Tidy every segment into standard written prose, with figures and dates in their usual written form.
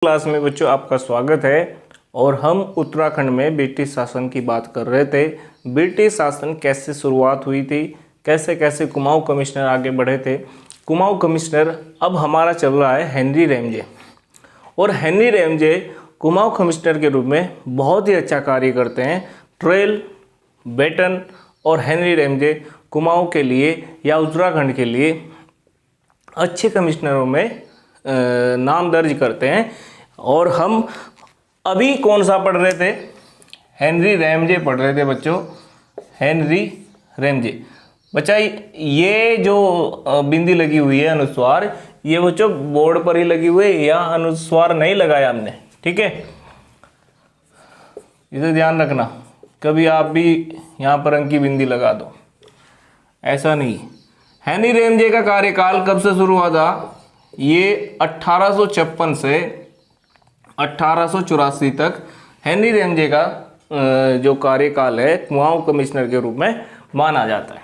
Class में बच्चों आपका स्वागत है। और हम उत्तराखंड में ब्रिटिश शासन की बात कर रहे थे। ब्रिटिश शासन कैसे शुरुआत हुई थी, कैसे कैसे कुमाऊं कमिश्नर आगे बढ़े थे। कुमाऊं कमिश्नर अब हमारा चल रहा है हेनरी रैमजे। और हेनरी रैमजे कुमाऊं कमिश्नर के रूप में बहुत ही अच्छा कार्य करते हैं। ट्रेल, बेटन और हेनरी रैमजे कुमाऊं के लिए या उत्तराखंड के लिए अच्छे कमिश्नरों में नाम दर्ज करते हैं। और हम अभी कौन सा पढ़ रहे थे? हेनरी रैमजे पढ़ रहे थे बच्चों, हेनरी रैमजे। बच्चा ये जो बिंदी लगी हुई है अनुस्वार, ये बच्चों बोर्ड पर ही लगी हुई है, या अनुस्वार नहीं लगाया हमने, ठीक है। इसे ध्यान रखना, कभी आप भी यहाँ पर अंक की बिंदी लगा दो, ऐसा नहीं। हेनरी रैमजे का कार्यकाल कब से शुरू हुआ था? ये 1856 से 1884 तक हेनरी रैमजे का जो कार्यकाल है कुमाऊं कमिश्नर के रूप में माना जाता है।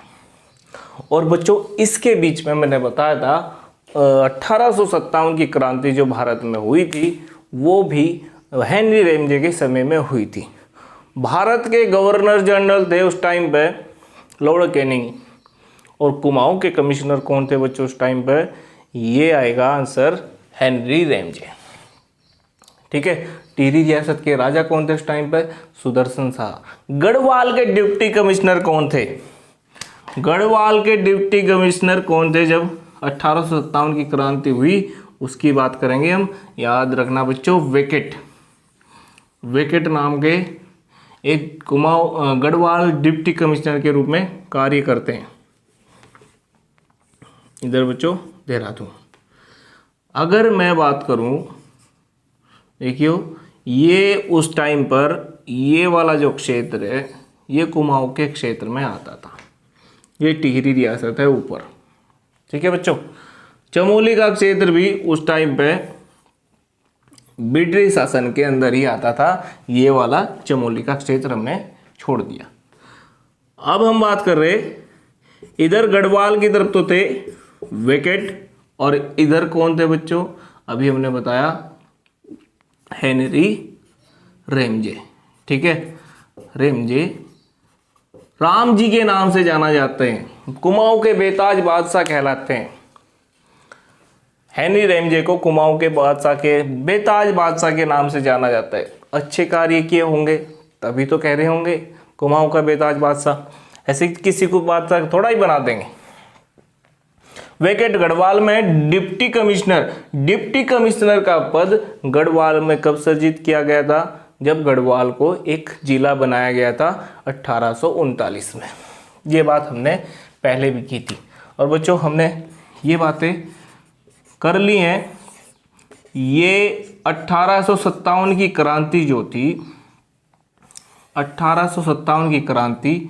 और बच्चों इसके बीच में मैंने बताया था 1857 की क्रांति जो भारत में हुई थी वो भी हेनरी रैमजे के समय में हुई थी। भारत के गवर्नर जनरल थे उस टाइम पे लॉर्ड कैनिंग। और कुमाऊं के कमिश्नर कौन थे बच्चों उस टाइम पे? ये आएगा आंसर हेनरी रैमजे, ठीक है। टिहरी रियासत के राजा कौन थे उस टाइम पे? सुदर्शन शाह। गढ़वाल के डिप्टी कमिश्नर कौन थे? गढ़वाल के डिप्टी कमिश्नर कौन थे जब 1857 की क्रांति हुई? उसकी बात करेंगे हम। याद रखना बच्चों, वेकेट, वेकेट नाम के एक कुमाऊं गढ़वाल डिप्टी कमिश्नर के रूप में कार्य करते हैं। इधर बच्चों देहरादून। अगर मैं बात करूं, देखियो ये उस टाइम पर ये वाला जो क्षेत्र है ये कुमाऊं के क्षेत्र में आता था। ये टिहरी रियासत है ऊपर, ठीक है बच्चों। चमोली का क्षेत्र भी उस टाइम पे ब्रिटिश शासन के अंदर ही आता था। ये वाला चमोली का क्षेत्र हमने छोड़ दिया। अब हम बात कर रहे, इधर गढ़वाल की तरफ तो थे वेकेट, और इधर कौन थे बच्चों? अभी हमने बताया हेनरी रैमजे, ठीक है। रैमजे राम जी के नाम से जाना जाते हैं, कुमाऊं के बेताज बादशाह कहलाते हैं। हेनरी रैमजे को कुमाऊं के बादशाह के बेताज बादशाह के नाम से जाना जाता है। अच्छे कार्य किए होंगे तभी तो कह रहे होंगे कुमाऊं का बेताज बादशाह। ऐसे किसी को बादशाह थोड़ा ही बना देंगे। वेकेट गढ़वाल में डिप्टी कमिश्नर, डिप्टी कमिश्नर का पद गढ़वाल में कब सृजित किया गया था? जब गढ़वाल को एक जिला बनाया गया था 1839 में। ये बात हमने पहले भी की थी। और बच्चों हमने ये बातें कर ली हैं। ये 1857 की क्रांति जो थी, 1857 की क्रांति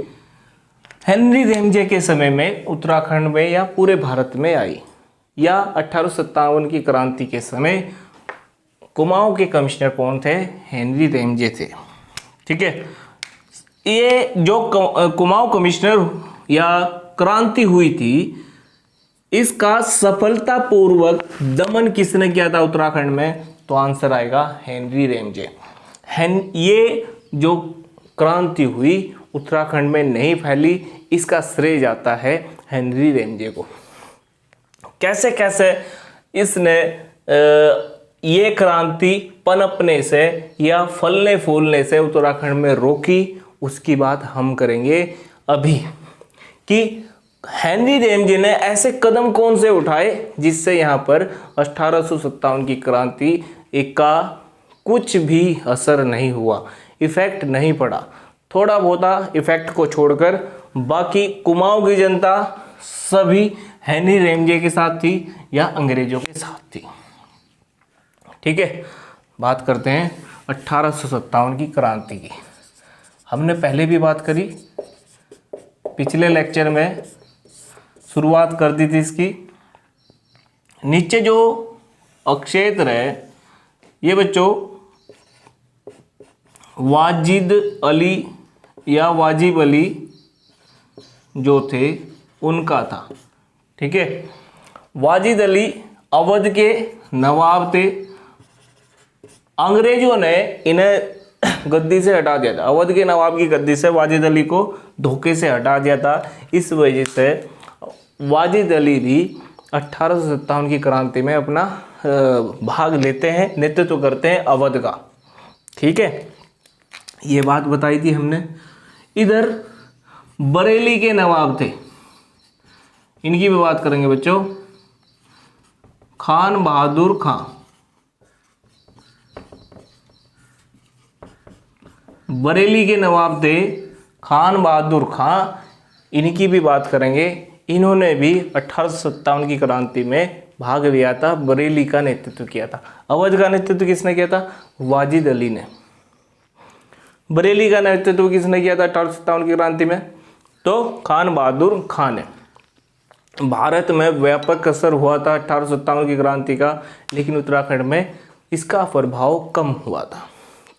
हेनरी रैमजे के समय में उत्तराखंड में या पूरे भारत में आई, या 1857 की क्रांति के समय कुमाऊं के कमिश्नर कौन थे? हेनरी रैमजे थे, ठीक है। ये जो कुमाऊं कमिश्नर या क्रांति हुई थी, इसका सफलतापूर्वक दमन किसने किया था उत्तराखंड में? तो आंसर आएगा हेनरी रैमजे। ये जो क्रांति हुई उत्तराखंड में नहीं फैली, इसका श्रेय जाता है हेनरी रैमजे को। कैसे कैसे इसने ये क्रांति पनपने से या फलने फूलने से उत्तराखंड में रोकी, उसकी बात हम करेंगे अभी। कि हेनरी रैमजे ने ऐसे कदम कौन से उठाए जिससे यहाँ पर 1857 की क्रांति का कुछ भी असर नहीं हुआ, इफेक्ट नहीं पड़ा। थोड़ा बहुत इफेक्ट को छोड़कर बाकी कुमाऊं की जनता सभी हेनरी रैमजे के साथ थी या अंग्रेजों के साथ थी, ठीक है। बात करते हैं 1857 की क्रांति की। हमने पहले भी बात करी, पिछले लेक्चर में शुरुआत कर दी थी इसकी। नीचे जो क्षेत्र है ये बच्चों वाजिद अली या वाजिब अली जो थे उनका था, ठीक है। वाजिद अली अवध के नवाब थे। अंग्रेजों ने इन्हें गद्दी से हटा दिया था। अवध के नवाब की गद्दी से वाजिद अली को धोखे से हटा दिया था। इस वजह से वाजिद अली भी 1857 की क्रांति में अपना भाग लेते हैं, नेतृत्व करते हैं अवध का। ठीक है, ये बात बताई थी हमने। इधर बरेली के नवाब थे, इनकी भी बात करेंगे बच्चों। खान बहादुर खां, बरेली के नवाब थे खान बहादुर खां, इनकी भी बात करेंगे। इन्होंने भी 1857 की क्रांति में भाग लिया था, बरेली का नेतृत्व किया था। अवध का नेतृत्व किसने किया था? वाजिद अली ने। बरेली का नेतृत्व किसने किया था 1857 की क्रांति में? तो खान बहादुर खां ने। भारत में व्यापक असर हुआ था 1857 की क्रांति का, लेकिन उत्तराखंड में इसका प्रभाव कम हुआ था।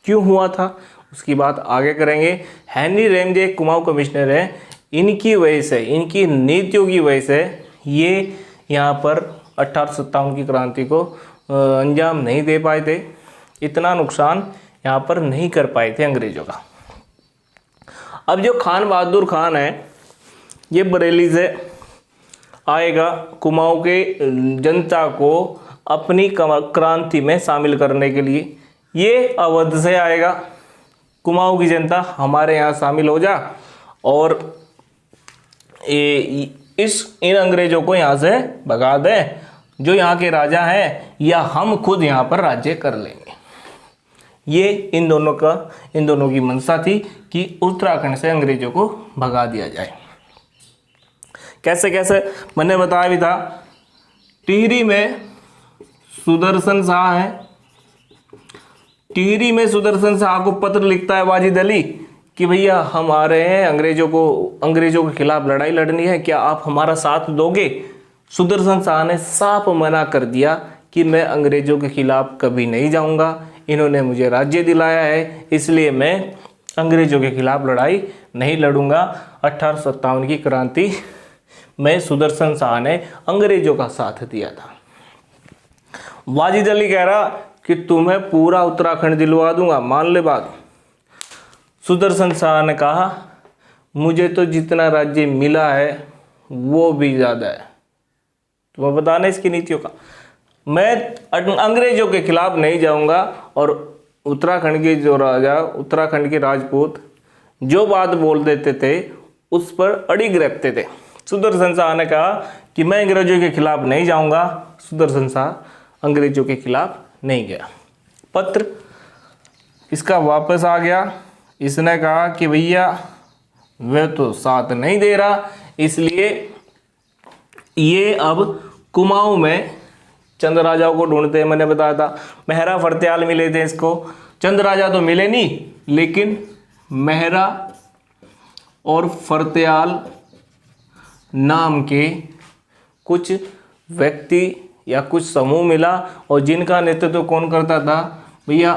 क्यों हुआ था उसकी बात आगे करेंगे। हेनरी रेमजे कुमाऊं कमिश्नर हैं, इनकी वजह से, इनकी नीतियों की वजह से ये यहाँ पर 1857 की क्रांति को अंजाम नहीं दे पाए थे। इतना नुकसान यहाँ पर नहीं कर पाए थे अंग्रेजों का। अब जो खान बहादुर खान है, ये बरेली से आएगा, कुमाऊं के जनता को अपनी क्रांति में शामिल करने के लिए। ये अवध से आएगा, कुमाऊं की जनता हमारे यहाँ शामिल हो जा और इन अंग्रेजों को यहाँ से भगा दे, जो यहाँ के राजा हैं, या हम खुद यहाँ पर राज्य कर लेंगे। ये इन दोनों की मंशा थी कि उत्तराखंड से अंग्रेजों को भगा दिया जाए। कैसे कैसे मैंने बताया भी था। टिहरी में सुदर्शन शाह है, टिहरी में सुदर्शन शाह को पत्र लिखता है वाजिद अली कि भैया हम आ रहे हैं, अंग्रेजों के खिलाफ लड़ाई लड़नी है, क्या आप हमारा साथ दोगे? सुदर्शन शाह ने साफ मना कर दिया कि मैं अंग्रेजों के खिलाफ कभी नहीं जाऊंगा, इन्होंने मुझे राज्य दिलाया है, इसलिए मैं अंग्रेजों के खिलाफ लड़ाई नहीं लड़ूंगा। 1857 की क्रांति में सुदर्शन शाह ने अंग्रेजों का साथ दिया था। वाजिद अली कह रहा कि तुम्हें पूरा उत्तराखंड दिलवा दूंगा, मान ले बात। सुदर्शन शाह ने कहा मुझे तो जितना राज्य मिला है वो भी ज़्यादा है। तुम्हें बताना इसकी नीतियों का, मैं अंग्रेजों के खिलाफ नहीं जाऊंगा। और उत्तराखंड के जो राजा, उत्तराखंड के राजपूत जो बात बोल देते थे उस पर अड़िग रखते थे। सुदर्शन शाह ने कहा कि मैं अंग्रेजों के खिलाफ नहीं जाऊंगा। सुदर्शन शाह अंग्रेजों के खिलाफ नहीं गया। पत्र इसका वापस आ गया। इसने कहा कि भैया वह तो साथ नहीं दे रहा, इसलिए ये अब कुमाऊं में चंद राजाओं को ढूंढते हैं। मैंने बताया था मेहरा फरत्याल मिले थे इसको, चंद राजा तो मिले नहीं, लेकिन मेहरा और फरत्याल नाम के कुछ व्यक्ति या कुछ समूह मिला, और जिनका नेतृत्व कौन करता था भैया?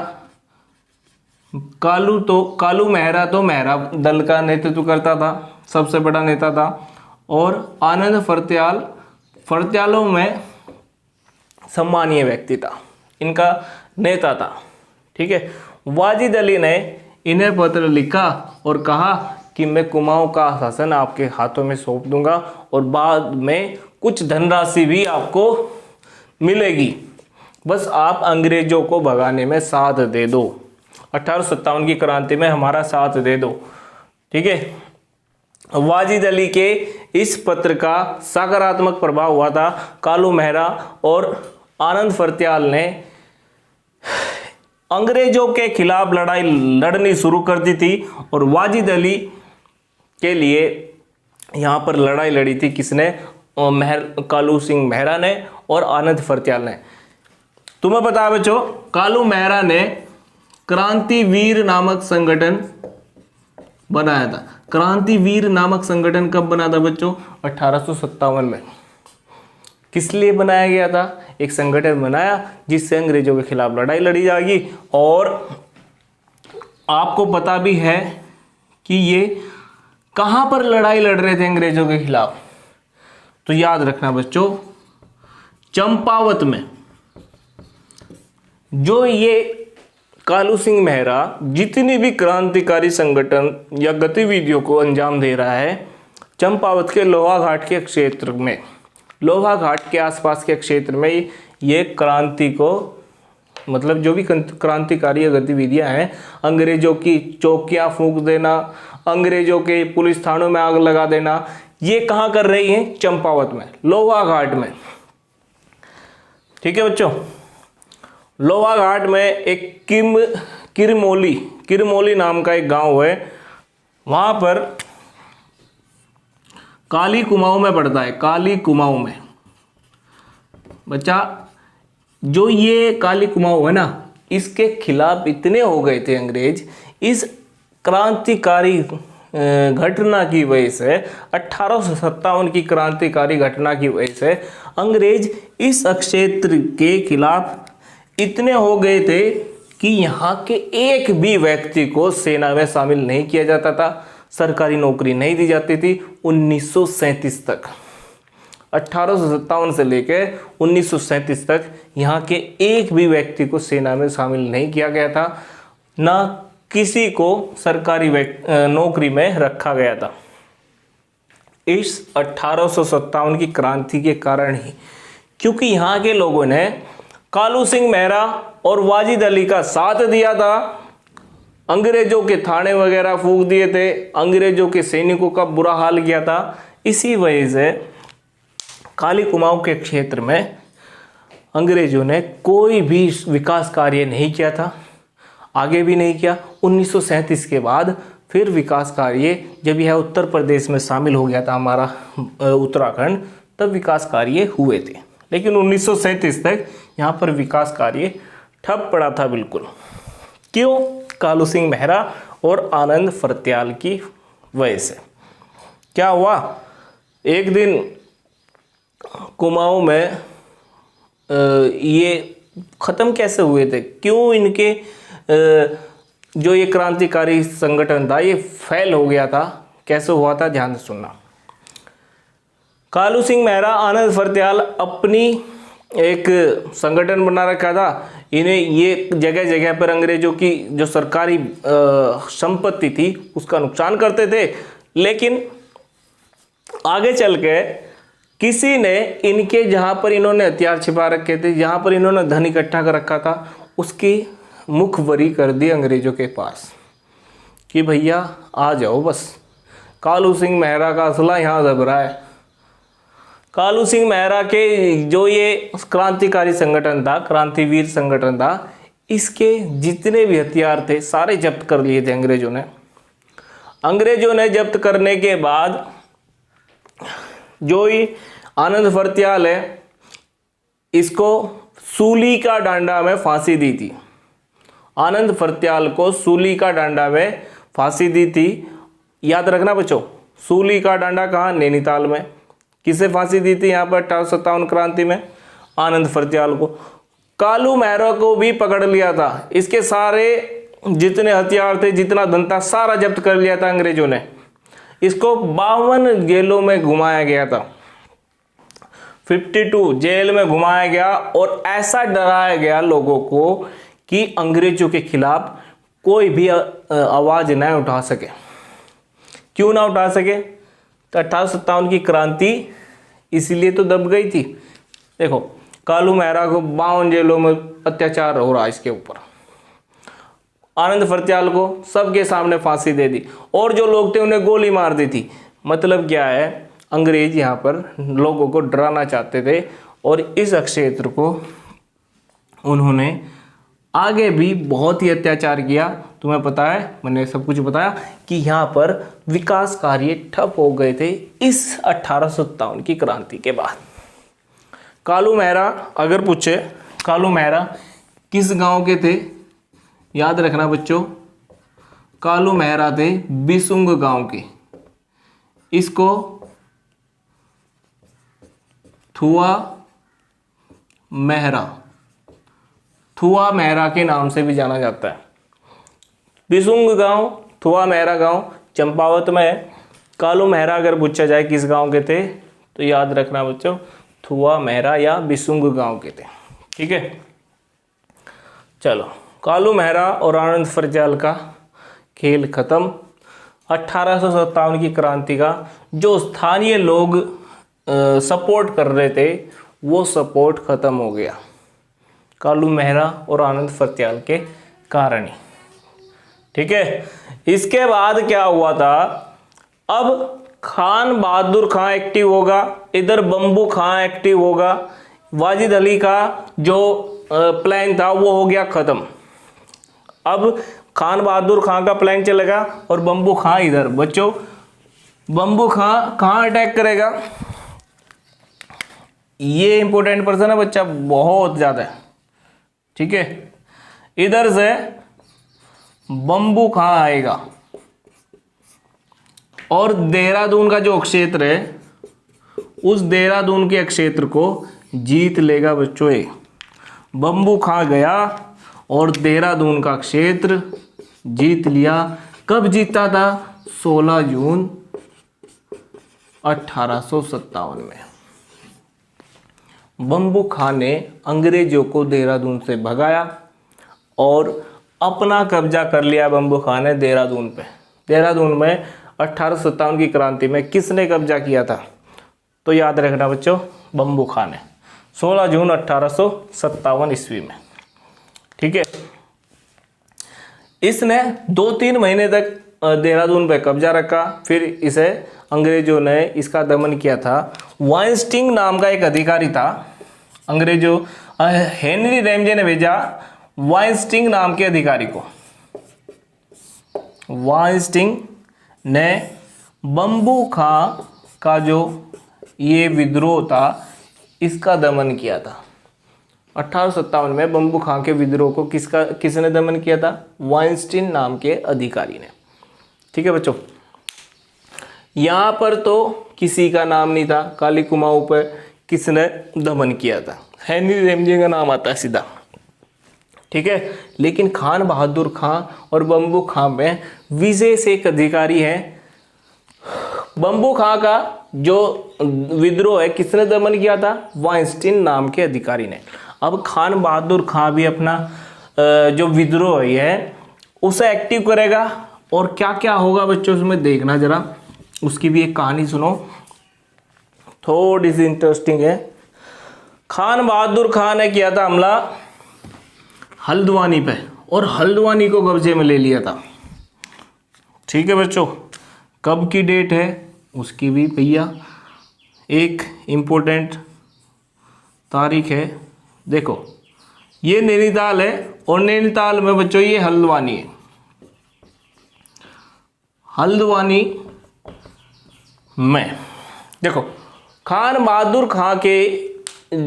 कालू मेहरा तो मेहरा दल का नेतृत्व करता था, सबसे बड़ा नेता था। और आनंद फरत्यालों में सम्मानीय व्यक्ति था, इनका नेता था। ठीक है, वाजिद अली ने इन्हें पत्र लिखा और कहा कि मैं कुमाऊं का शासन आपके हाथों में सौंप दूंगा और बाद में कुछ धनराशि भी आपको मिलेगी, बस आप अंग्रेजों को भगाने में साथ दे दो, 1857 की क्रांति में हमारा साथ दे दो। ठीक है, वाजिद अली के इस पत्र का सकारात्मक प्रभाव हुआ था। कालू मेहरा और आनंद फरत्याल ने अंग्रेजों के खिलाफ लड़ाई लड़नी शुरू कर दी थी, और वाजिद अली के लिए यहाँ पर लड़ाई लड़ी थी किसने? कालू सिंह मेहरा ने और आनंद फरत्याल ने। तुम्हें पता है बच्चों, कालू मेहरा ने क्रांतिवीर नामक संगठन बनाया था। क्रांतिवीर नामक संगठन कब बना था बच्चों? 1857 में। किस लिए बनाया गया था? एक संगठन बनाया जिससे अंग्रेजों के खिलाफ लड़ाई लड़ी जाएगी। और आपको पता भी है कि ये कहां पर लड़ाई लड़ रहे थे अंग्रेजों के खिलाफ? तो याद रखना बच्चों, चंपावत में। जो ये कालू सिंह मेहरा जितनी भी क्रांतिकारी संगठन या गतिविधियों को अंजाम दे रहा है चंपावत के लोहा घाट के क्षेत्र में, लोहा घाट के आसपास के क्षेत्र में ये क्रांति को मतलब जो भी क्रांतिकारी गतिविधियां हैं, अंग्रेजों की चौकियां फूंक देना, अंग्रेजों के पुलिस थानों में आग लगा देना, ये कहाँ कर रही हैं? चंपावत में, लोहा घाट में। ठीक है बच्चों, लोहा घाट में एक किरमोली नाम का एक गांव है, वहां पर काली कुमाऊं में पड़ता है, काली कुमाऊं में। बच्चा जो ये काली कुमाऊं है ना, इसके खिलाफ इतने हो गए थे अंग्रेज, इस क्रांतिकारी घटना की वजह से, 1857 की क्रांतिकारी घटना की वजह से अंग्रेज इस क्षेत्र के खिलाफ इतने हो गए थे कि यहाँ के एक भी व्यक्ति को सेना में शामिल नहीं किया जाता था, सरकारी नौकरी नहीं दी जाती थी। 1937 तक, 1857 से लेकर 1937 तक यहाँ के एक भी व्यक्ति को सेना में शामिल नहीं किया गया था, ना किसी को सरकारी नौकरी में रखा गया था। इस 1857 की क्रांति के कारण ही, क्योंकि यहाँ के लोगों ने कालू सिंह मेहरा और वाजिद अली का साथ दिया था, अंग्रेजों के थाने वगैरह फूंक दिए थे, अंग्रेजों के सैनिकों का बुरा हाल किया था। इसी वजह से काली कुमाऊं के क्षेत्र में अंग्रेजों ने कोई भी विकास कार्य नहीं किया था, आगे भी नहीं किया। 1937 के बाद फिर विकास कार्य, जब यह उत्तर प्रदेश में शामिल हो गया था हमारा उत्तराखंड, तब विकास कार्य हुए थे। लेकिन 1937 तक यहाँ पर विकास कार्य ठप पड़ा था बिल्कुल। क्यों? कालू सिंह मेहरा और आनंद फरत्याल की वजह से। क्या हुआ, एक दिन कुमाऊं में ये ख़त्म कैसे हुए थे, क्यों इनके जो ये क्रांतिकारी संगठन था ये फेल हो गया था, कैसे हुआ था, ध्यान से सुनना। कालू सिंह मेहरा, आनंद फरत्याल अपनी एक संगठन बना रखा था। इन्हें ये जगह जगह पर अंग्रेजों की जो सरकारी संपत्ति थी उसका नुकसान करते थे, लेकिन आगे चल के किसी ने इनके, जहाँ पर इन्होंने हथियार छिपा रखे थे, जहाँ पर इन्होंने धन इकट्ठा कर रखा था, उसकी मुखबरी कर दी अंग्रेजों के पास कि भैया आ जाओ, बस कालू सिंह मेहरा का असला यहाँ दब रहा है। कालू सिंह मेहरा के जो ये क्रांतिकारी संगठन था, क्रांतिवीर संगठन था, इसके जितने भी हथियार थे सारे जब्त कर लिए थे अंग्रेजों ने। अंग्रेजों ने जब्त करने के बाद जो ही आनंद फरत्याल है, इसको सूली का डांडा में फांसी दी थी। आनंद फरत्याल को सूली का डांडा में फांसी दी थी। याद रखना बच्चों, सूली का डांडा कहाँ? नैनीताल में। किसे फांसी दी थी यहाँ पर 1857 क्रांति में? आनंद फरत्याल को। कालू मेहरा को भी पकड़ लिया था, इसके सारे जितने हथियार थे, जितना धन था, सारा जब्त कर लिया था अंग्रेजों ने। इसको 52 जेलों में घुमाया गया था, 52 जेल में घुमाया गया, और ऐसा डराया गया लोगों को कि अंग्रेजों के खिलाफ कोई भी आवाज न उठा सके। क्यों ना उठा सके? तो 1857 की क्रांति इसीलिए तो दब गई थी। देखो, कालू मेहरा को 52 जेलों में अत्याचार हो रहा है इसके ऊपर, आनंद फरत्याल को सबके सामने फांसी दे दी, और जो लोग थे उन्हें गोली मार दी थी। मतलब क्या है, अंग्रेज यहाँ पर लोगों को डराना चाहते थे, और इस क्षेत्र को उन्होंने आगे भी बहुत ही अत्याचार किया। तुम्हें पता है, मैंने सब कुछ बताया कि यहाँ पर विकास कार्य ठप हो गए थे इस 1857 की क्रांति के बाद। कालू मेहरा, अगर पूछे कालू मेहरा किस गांव के थे, याद रखना बच्चों, कालू मेहरा थे बिसुंग गांव के। इसको थुआ मेहरा के नाम से भी जाना जाता है। बिसुंग गांव, थुआ मेहरा गांव चंपावत में है। कालू मेहरा अगर पूछा जाए किस गांव के थे, तो याद रखना बच्चों, थुआ मेहरा या बिसुंग गांव के थे। ठीक है, चलो कालू मेहरा और आनंद फरजाल का खेल खत्म। 1857 की क्रांति का जो स्थानीय लोग सपोर्ट कर रहे थे वो सपोर्ट खत्म हो गया कालू मेहरा और आनंद फरजाल के कारण ही। ठीक है, इसके बाद क्या हुआ था, अब खान बहादुर खां एक्टिव होगा, इधर बम्बू खां एक्टिव होगा, वाजिद अली का जो प्लान था वो हो गया खत्म। अब खान बहादुर खां का प्लान चलेगा और बम्बू खां इधर। बच्चों बम्बू खां कहाँ अटैक करेगा, ये इंपॉर्टेंट पर्सन है बच्चा, बहुत ज्यादा। ठीक है, इधर से बम्बू खां आएगा और देहरादून का जो क्षेत्र है उस देहरादून के क्षेत्र को जीत लेगा बच्चों। बम्बू खां गया और देहरादून का क्षेत्र जीत लिया। कब जीता था, 16 जून 1857 में। बम्बू खां ने अंग्रेजों को देहरादून से भगाया और अपना कब्जा कर लिया बम्बू खां ने देहरादून पे। देहरादून में 1857 की क्रांति में किसने कब्जा किया था, तो याद रखना बच्चों, बम्बू खां ने 16 जून 1857 ईस्वी में। ठीक है, इसने 2-3 महीने तक देहरादून पे कब्जा रखा, फिर इसे अंग्रेजों ने इसका दमन किया था। वाइंस्टिंग नाम का एक अधिकारी था, अंग्रेजों हेनरी रैमजे ने भेजा वाइंस्टिंग नाम के अधिकारी को। वाइंस्टिंग ने बम्बू खां का जो ये विद्रोह था इसका दमन किया था। 1857 में बम्बू खां के विद्रोह को किसने दमन किया था, वाइंस्टीन नाम के अधिकारी ने। ठीक है बच्चों, यहां पर तो किसी का नाम नहीं था, काली कुमाऊं पर किसने दमन किया था, हेनरी रैमजे का नाम आता है सीधा। ठीक है, लेकिन खान बहादुर खां और बम्बू खां में विशेष एक अधिकारी है। बम्बू खां का जो विद्रोह है किसने दमन किया था, वाइंस्टीन नाम के अधिकारी ने। अब खान बहादुर खां भी अपना जो विद्रोह है उसे एक्टिव करेगा और क्या क्या होगा बच्चों उसमें देखना जरा, उसकी भी एक कहानी सुनो, थोड़ी सी इंटरेस्टिंग है। खान बहादुर खां ने किया था हमला हल्द्वानी पे और हल्द्वानी को कब्जे में ले लिया था। ठीक है बच्चों, कब की डेट है उसकी भी भैया एक इम्पोर्टेंट तारीख है। देखो ये नैनीताल है और नैनीताल में बच्चों ये हल्द्वानी है। हल्द्वानी में देखो खान बहादुर खां के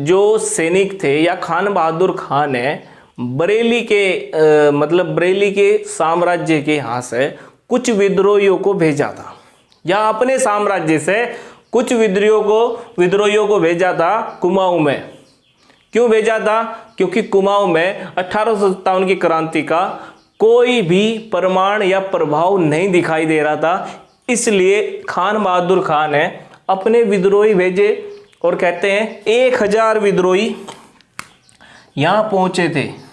जो सैनिक थे या खान बहादुर खां ने बरेली के मतलब बरेली के साम्राज्य के यहाँ से कुछ विद्रोहियों को भेजा था, या अपने साम्राज्य से कुछ विद्रोहियों को भेजा था कुमाऊं में। क्यों भेजा था, क्योंकि कुमाऊं में 1857 की क्रांति का कोई भी प्रमाण या प्रभाव नहीं दिखाई दे रहा था, इसलिए खान बहादुर खां ने अपने विद्रोही भेजे और कहते हैं 1000 विद्रोही यहां पहुंचे थे।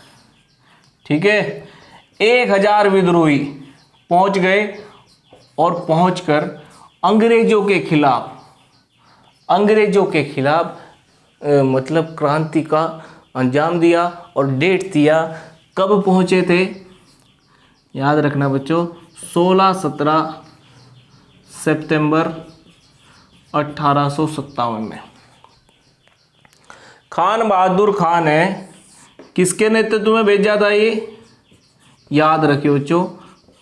ठीक है, 1000 विद्रोही पहुंच गए और पहुंचकर अंग्रेजों के खिलाफ मतलब क्रांति का अंजाम दिया और डेट दिया। कब पहुंचे थे, याद रखना बच्चों, 16-17 सितंबर 1857 में। खान बहादुर खां ने किसके नेतृत्व में भेजा था, ये याद रखिए बच्चों,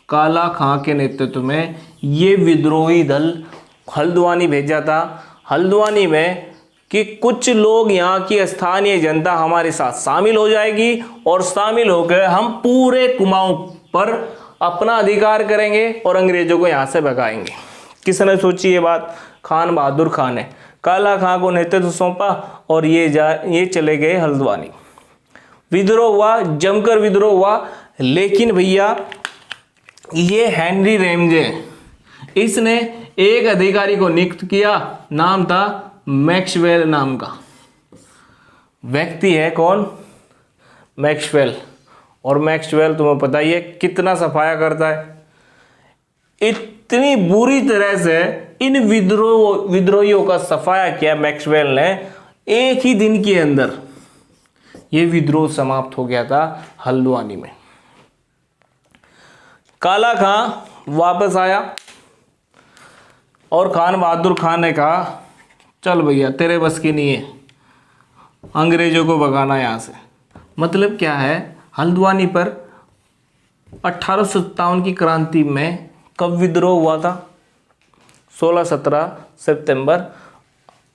काला खां के नेतृत्व में ये विद्रोही दल हल्द्वानी भेजा था। हल्द्वानी में कि कुछ लोग यहाँ की स्थानीय जनता हमारे साथ शामिल हो जाएगी और शामिल होकर हम पूरे कुमाऊं पर अपना अधिकार करेंगे और अंग्रेजों को यहाँ से भगाएंगे। किसने सोची ये बात, खान बहादुर खां ने। काला खां को नेतृत्व सौंपा और ये चले गए हल्द्वानी। विद्रोह हुआ, जमकर विद्रोह हुआ, लेकिन भैया ये हेनरी रैमजे, इसने एक अधिकारी को नियुक्त किया, नाम था मैक्सवेल नाम का व्यक्ति है। कौन, मैक्सवेल। और मैक्सवेल तुम्हें पता ही है कितना सफाया करता है। इतनी बुरी तरह से इन विद्रोहियों का सफाया किया मैक्सवेल ने, एक ही दिन के अंदर ये विद्रोह समाप्त हो गया था हल्द्वानी में। काला खां वापस आया और खान बहादुर खान ने कहा चल भैया तेरे बस की नहीं है, अंग्रेजों को भगाना यहाँ से। मतलब क्या है, हल्द्वानी पर 1857 की क्रांति में कब विद्रोह हुआ था? 16-17 सितंबर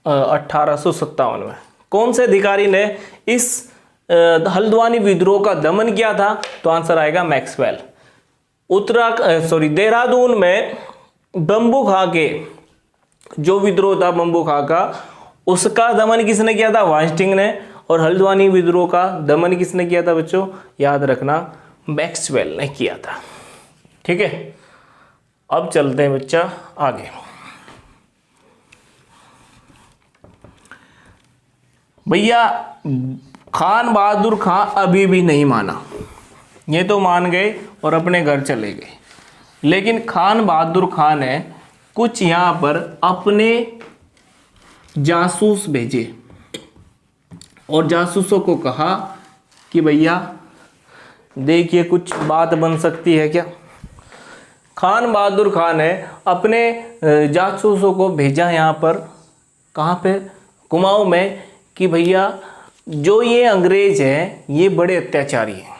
1857 में। कौन से अधिकारी ने इस हल्द्वानी विद्रोह का दमन किया था? तो आंसर आएगा मैक्सवेल। देहरादून में बंबू खां के जो विद्रोह था, बंबू खां का, उसका दमन किसने किया था? वाइंस्टीन ने। और हल्द्वानी विद्रोह का दमन किसने किया था बच्चों? याद रखना, मैक्सवेल ने किया था। ठीक है, अब चलते हैं बच्चा आगे। भैया खान बहादुर खां अभी भी नहीं माना, ये तो मान गए और अपने घर चले गए। लेकिन खान बहादुर खां ने कुछ यहां पर अपने जासूस भेजे और जासूसों को कहा कि भैया देखिए कुछ बात बन सकती है क्या। खान बहादुर खां ने अपने जासूसों को भेजा यहाँ पर, कहाँ पे? कुमाऊं में, कि भैया जो ये अंग्रेज हैं ये बड़े अत्याचारी हैं।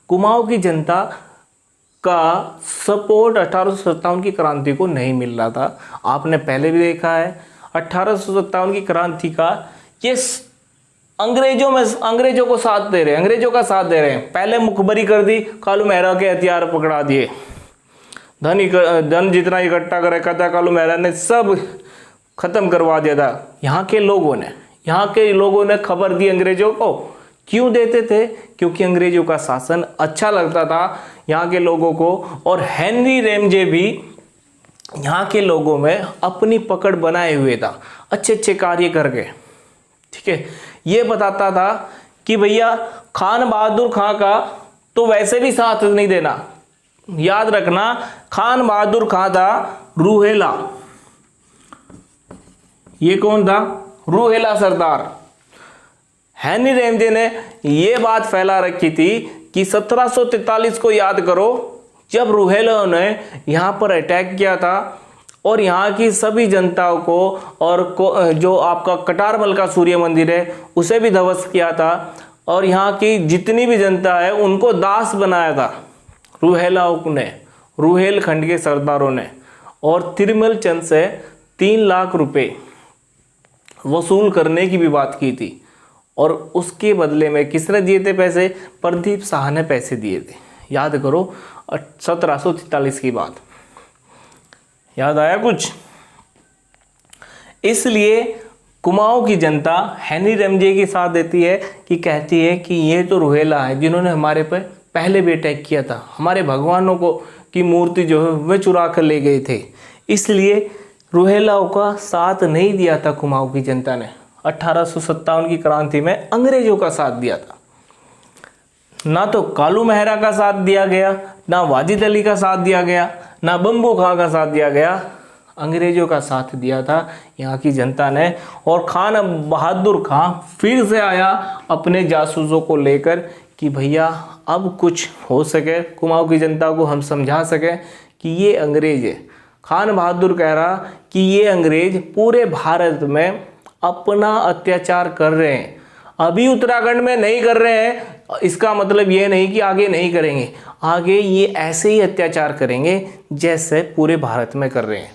कुमाऊं की जनता का सपोर्ट 1857 की क्रांति को नहीं मिल रहा था। आपने पहले भी देखा है 1857 की क्रांति का ये अंग्रेजों को साथ दे रहे हैं, अंग्रेजों का साथ दे रहे हैं। पहले मुखबरी कर दी, कालू मेहरा के हथियार पकड़ा दिए, धन जितना इकट्ठा कर रखा था कालू मेहरा ने सब खत्म करवा दिया था। यहाँ के लोगों ने खबर दी अंग्रेजों को। क्यों देते थे? क्योंकि अंग्रेजों का शासन अच्छा लगता था यहाँ के लोगों को। और हेनरी रेमजे भी यहाँ के लोगों में अपनी पकड़ बनाए हुए था, अच्छे अच्छे कार्य करके। ठीक है, ये बताता था कि भैया खान बहादुर खां का तो वैसे भी साथ नहीं देना। याद रखना, खान बहादुर खां था रूहेला। ये कौन था? रूहेला सरदार। हेनरी रेमजे ने ये बात फैला रखी थी कि 1743 को याद करो, जब रूहेला ने यहाँ पर अटैक किया था और यहाँ की सभी जनताओं को और जो आपका कटारमल का सूर्य मंदिर है उसे भी ध्वस्त किया था, और यहाँ की जितनी भी जनता है उनको दास बनाया था रूहेलाओं ने, रूहेलखंड के सरदारों ने। और तिरुमल चंद से 3 लाख रुपए वसूल करने की भी बात की थी। और उसके बदले में किसने दिए थे पैसे? प्रदीप शाह ने पैसे दिए थे। याद करो 1743 की बात। याद आया कुछ? इसलिए कुमाऊं की जनता हेनरी रेमजे के साथ देती है कि कहती है कि ये तो रूहेला है जिन्होंने हमारे पर पहले भी अटैक किया था, हमारे भगवानों को की मूर्ति जो है वह चुरा कर ले गए थे। इसलिए रूहेलाओं का साथ नहीं दिया था कुमाऊं की जनता ने। 1857 की क्रांति में अंग्रेजों का साथ दिया था। ना तो कालू मेहरा का साथ दिया गया, ना वाजिद अली का साथ दिया गया, ना बंबू खां का साथ दिया गया, अंग्रेजों का साथ दिया था यहाँ की जनता ने। और खान बहादुर खां फिर से आया अपने जासूसों को लेकर कि भैया अब कुछ हो सके, कुमाऊं की जनता को हम समझा सकें कि ये अंग्रेज है। खान बहादुर कह रहा कि ये अंग्रेज पूरे भारत में अपना अत्याचार कर रहे हैं। अभी उत्तराखंड में नहीं कर रहे हैं, इसका मतलब ये नहीं कि आगे नहीं करेंगे। आगे ये ऐसे ही अत्याचार करेंगे जैसे पूरे भारत में कर रहे हैं।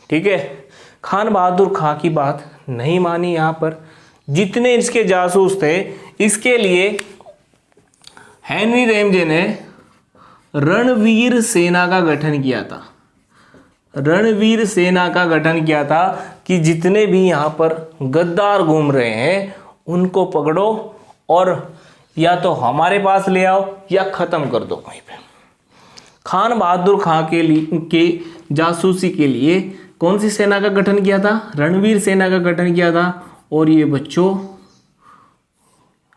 ठीक है, खान बहादुर खां की बात नहीं मानी। यहाँ पर जितने इसके जासूस थे, इसके लिए हेनरी रेमजे ने रणवीर सेना का गठन किया था। रणवीर सेना का गठन किया था कि जितने भी यहाँ पर गद्दार घूम रहे हैं उनको पकड़ो और या तो हमारे पास ले आओ या ख़त्म कर दो वहीं पे। खान बहादुर खां के जासूसी के लिए कौन सी सेना का गठन किया था? रणवीर सेना का गठन किया था। और ये बच्चों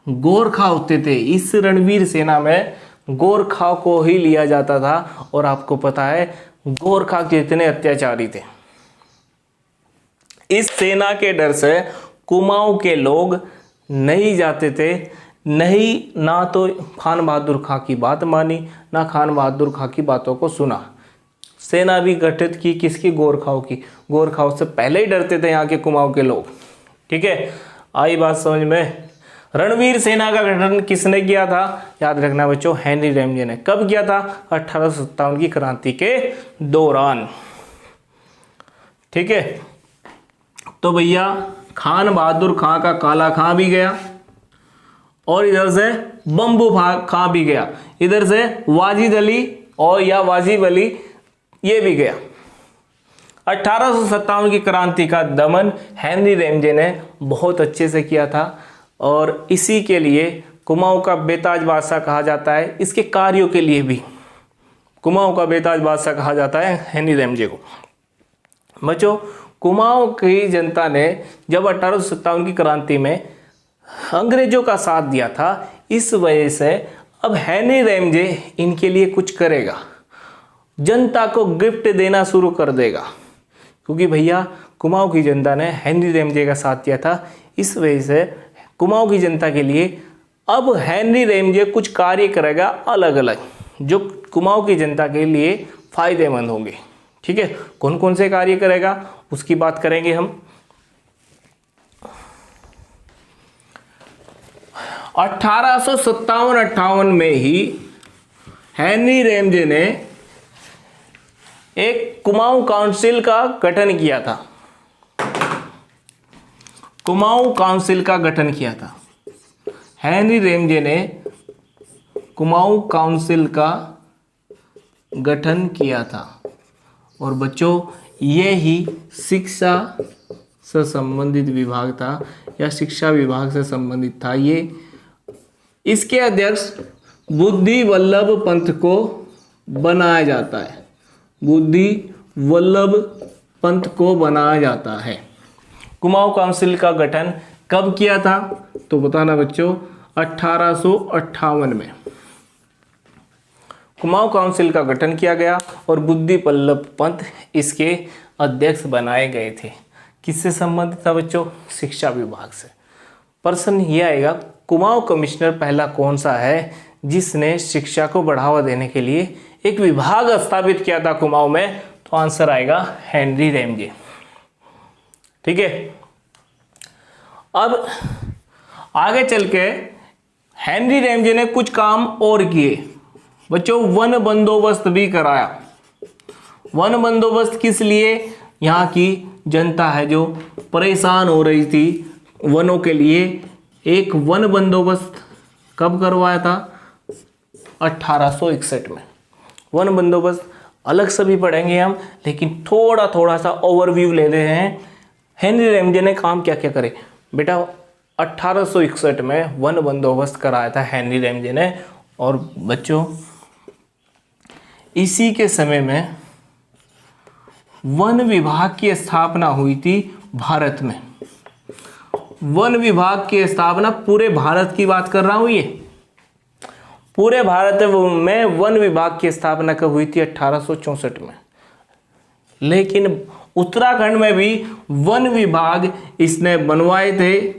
गोरखा होते थे। इस रणवीर सेना में गोरखा को ही लिया जाता था, और आपको पता है गोरखा कितने अत्याचारी थे। इस सेना के डर से कुमाऊं के लोग नहीं जाते थे, नहीं, ना तो खान बहादुर खां की बात मानी, ना खान बहादुर खां की बातों को सुना। सेना भी गठित की किसकी? गोरखाओं की। गोरखाओं से पहले ही डरते थे यहाँ के कुमाऊं के लोग। ठीक है, आई बात समझ में। रणवीर सेना का गठन किसने किया था? याद रखना बच्चों, हेनरी रेमजे ने। कब किया था? 1857 की क्रांति के दौरान। ठीक है, तो भैया खान बहादुर खां का काला खां भी गया, और इधर से बम्बू खां भी गया, इधर से वाजिद अली और या वाजिब अली ये भी गया। 1857 की क्रांति का दमन हेनरी रेमजे ने बहुत अच्छे से किया था, और इसी के लिए कुमाऊं का बेताज बादशाह कहा जाता है। इसके कार्यों के लिए भी कुमाऊं का बेताज बादशाह कहा जाता है हेनरी रेमजे को। बच्चों, कुमाऊं की जनता ने जब 1857 की क्रांति में अंग्रेजों का साथ दिया था, इस वजह से अब हेनरी रेमजे इनके लिए कुछ करेगा, जनता को गिफ्ट देना शुरू कर देगा, क्योंकि भैया कुमाऊं की जनता ने हेनरी रेमजे का साथ दिया था। इस वजह से कुमाऊं की जनता के लिए अब हेनरी रेमजे कुछ कार्य करेगा अलग अलग, जो कुमाऊं की जनता के लिए फायदेमंद होंगे। ठीक है, कौन कौन से कार्य करेगा उसकी बात करेंगे हम। 1857-58 में ही हेनरी रेमजे ने एक कुमाऊं काउंसिल का गठन किया था। कुमाऊं काउंसिल का गठन किया था हेनरी रेमजे ने, कुमाऊं काउंसिल का गठन किया था। और बच्चों, ये ही शिक्षा से संबंधित विभाग था, या शिक्षा विभाग से संबंधित था ये। इसके अध्यक्ष बुद्धि वल्लभ पंत को बनाया जाता है। बुद्धि वल्लभ पंत को बनाया जाता है। कुमाऊं काउंसिल का गठन कब किया था? तो बताना बच्चों, 1858 में कुमाऊं काउंसिल का गठन किया गया, और बुद्धि वल्लभ पंत इसके अध्यक्ष बनाए गए थे। किससे संबंधित था बच्चों? शिक्षा विभाग से। प्रश्न ये आएगा, कुमाऊं कमिश्नर पहला कौन सा है जिसने शिक्षा को बढ़ावा देने के लिए एक विभाग स्थापित किया था कुमाऊं में? तो आंसर आएगा हेनरी रेमजे। ठीक है, अब आगे चल के हेनरी रेमजे ने कुछ काम और किए बच्चों। वन बंदोबस्त भी कराया। वन बंदोबस्त किस लिए? यहाँ की जनता है जो परेशान हो रही थी वनों के लिए, एक वन बंदोबस्त कब करवाया था? 1861 में। वन बंदोबस्त अलग से भी पढ़ेंगे हम, लेकिन थोड़ा सा ओवरव्यू ले रहे हैं। हेनरी रेमजे ने काम क्या क्या करे बेटा? 1861 में वन बंदोबस्त कराया था हेनरी रेमजे ने। और बच्चों, इसी के समय में वन विभाग की स्थापना हुई थी भारत में। वन विभाग की स्थापना, पूरे भारत की बात कर रहा हूं, ये पूरे भारत में वन विभाग की स्थापना कब हुई थी? 1864 में। लेकिन उत्तराखंड में भी वन विभाग इसने बनवाए थे।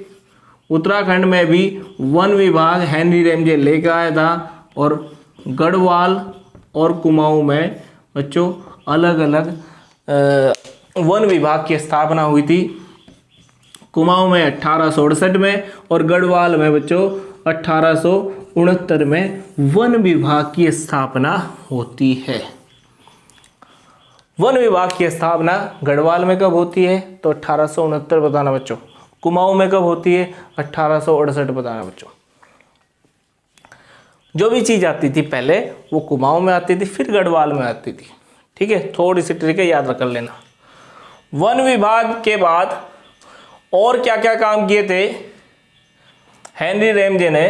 उत्तराखंड में भी वन विभाग हेनरी रेमजे लेकर आया था, और गढ़वाल और कुमाऊं में बच्चों अलग अलग वन विभाग की स्थापना हुई थी। कुमाऊं में 1868 में, और गढ़वाल में बच्चों 1869 में वन विभाग की स्थापना होती है। वन विभाग की स्थापना गढ़वाल में कब होती है? तो 1869 बताना बच्चों। कुमाऊं में कब होती है? 1868 बताना बच्चों। जो भी चीज आती थी पहले वो कुमाऊं में आती थी, फिर गढ़वाल में आती थी। ठीक है, थोड़ी सी ट्रिक है, याद रख लेना। वन विभाग के बाद और क्या क्या काम किए थे हेनरी रेमजे ने?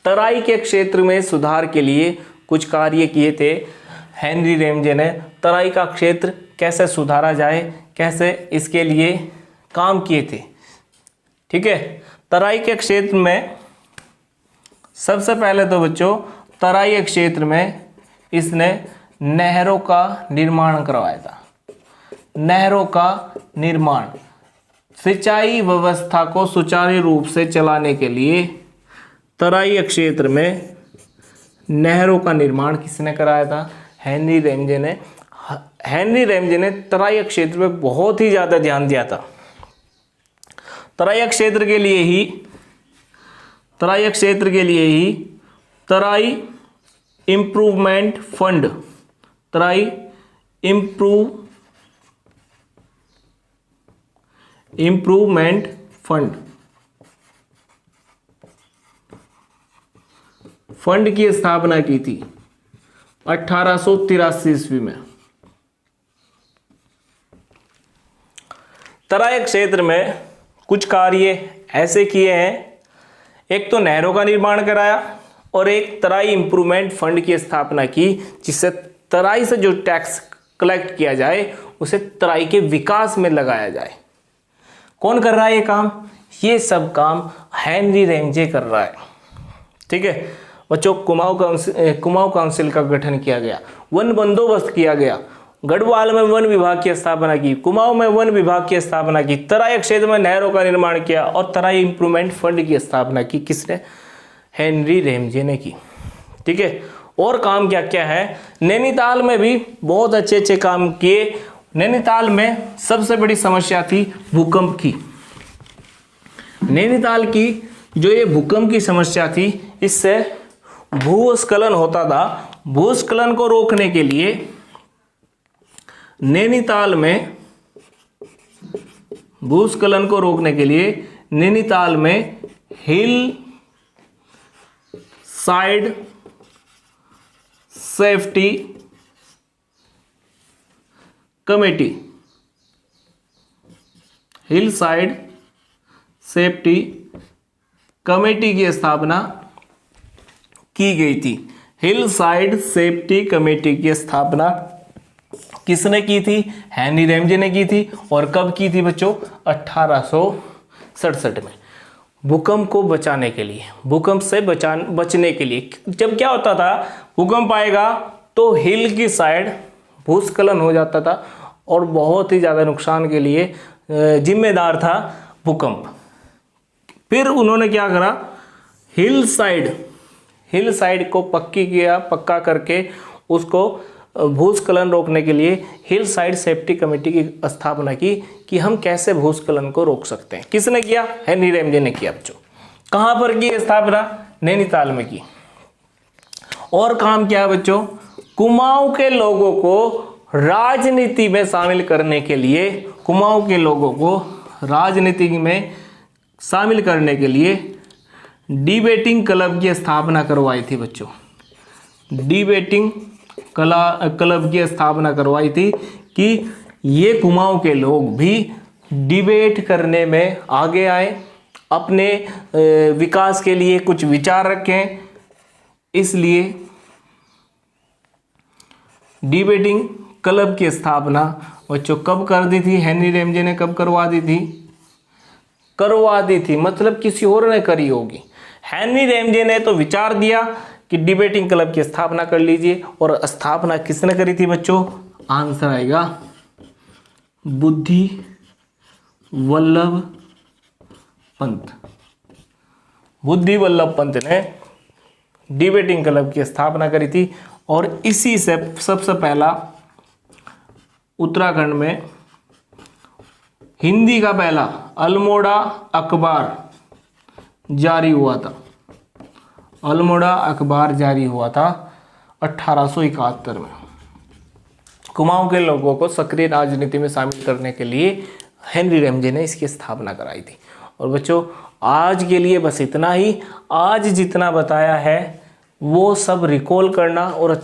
तराई के क्षेत्र में सुधार के लिए कुछ कार्य किए थे हेनरी रेमजे ने। तराई का क्षेत्र कैसे सुधारा जाए, कैसे इसके लिए काम किए थे। ठीक है, तराई के क्षेत्र में सबसे पहले तो बच्चों तराई क्षेत्र में इसने नहरों का निर्माण करवाया था। नहरों का निर्माण, सिंचाई व्यवस्था को सुचारू रूप से चलाने के लिए तराई क्षेत्र में नहरों का निर्माण किसने कराया था? हेनरी रैमजे ने। हेनरी रैमजे ने तराई क्षेत्र में बहुत ही ज़्यादा ध्यान दिया था। तराई क्षेत्र के लिए ही तराई इम्प्रूवमेंट फंड, तराई इम्प्रूवमेंट फंड की स्थापना की थी 1883 ईस्वी में। तराई क्षेत्र में कुछ कार्य ऐसे किए हैं, एक तो नहरों का निर्माण कराया और एक तराई इम्प्रूवमेंट फंड की स्थापना की, जिससे तराई से जो टैक्स कलेक्ट किया जाए उसे तराई के विकास में लगाया जाए। कौन कर रहा है ये काम? ये सब काम हेनरी रैमजे कर रहा है। ठीक है बच्चों, कुमाऊं काउंसिल का गठन किया गया, वन बंदोबस्त किया गया, गढ़वाल में वन विभाग की स्थापना की, कुमाऊं में वन विभाग की स्थापना की, तराई क्षेत्र में नहरों का निर्माण किया और तराई इंप्रूवमेंट फंड की स्थापना की। किसने? हेनरी रैमजे ने की। ठीक है, और काम क्या क्या है? नैनीताल में भी बहुत अच्छे अच्छे काम किए। नैनीताल में सबसे बड़ी समस्या थी भूकंप की। नैनीताल की जो ये भूकंप की समस्या थी, इससे भूस्खलन होता था। भूस्खलन को रोकने के लिए नैनीताल में हिल साइड सेफ्टी कमेटी की स्थापना की गई थी। हिल साइड सेफ्टी कमेटी की स्थापना किसने की थी? हेनरी रैमजे ने की थी। और कब की थी बच्चों? 1867 में। भूकंप को बचाने के लिए, भूकंप से बचने के लिए। जब क्या होता था, भूकंप आएगा तो हिल की साइड भूस्खलन हो जाता था और बहुत ही ज़्यादा नुकसान के लिए जिम्मेदार था भूकंप। फिर उन्होंने क्या करा? हिल साइड को पक्का करके उसको भूस्खलन रोकने के लिए हिल साइड सेफ्टी कमेटी की स्थापना की कि हम कैसे भूस्खलन को रोक सकते हैं। किसने किया? हेनरी रैमजे ने किया बच्चों। कहाँ पर की स्थापना? नैनीताल में की। और काम क्या है बच्चों? कुमाऊं के लोगों को राजनीति में शामिल करने के लिए, डिबेटिंग क्लब की स्थापना करवाई थी बच्चों। डिबेटिंग क्लब की स्थापना करवाई थी कि ये कुमाऊं के लोग भी डिबेट करने में आगे आए, अपने विकास के लिए कुछ विचार रखें। इसलिए डिबेटिंग क्लब की स्थापना बच्चों कब कर दी थी? हेनरी रैमजे ने कब करवा दी थी? मतलब किसी और ने करी होगी। हेनरी रैमजे ने तो विचार दिया कि डिबेटिंग क्लब की स्थापना कर लीजिए, और स्थापना किसने करी थी बच्चों? आंसर आएगा बुद्धि वल्लभ पंत ने डिबेटिंग क्लब की स्थापना करी थी। और इसी से सबसे पहला उत्तराखंड में हिंदी का पहला अल्मोड़ा अखबार जारी हुआ था। 1871 में। कुमाऊं के लोगों को सक्रिय राजनीति में शामिल करने के लिए हेनरी रैमजे ने इसकी स्थापना कराई थी। और बच्चों आज के लिए बस इतना ही। आज जितना बताया है वो सब रिकॉल करना और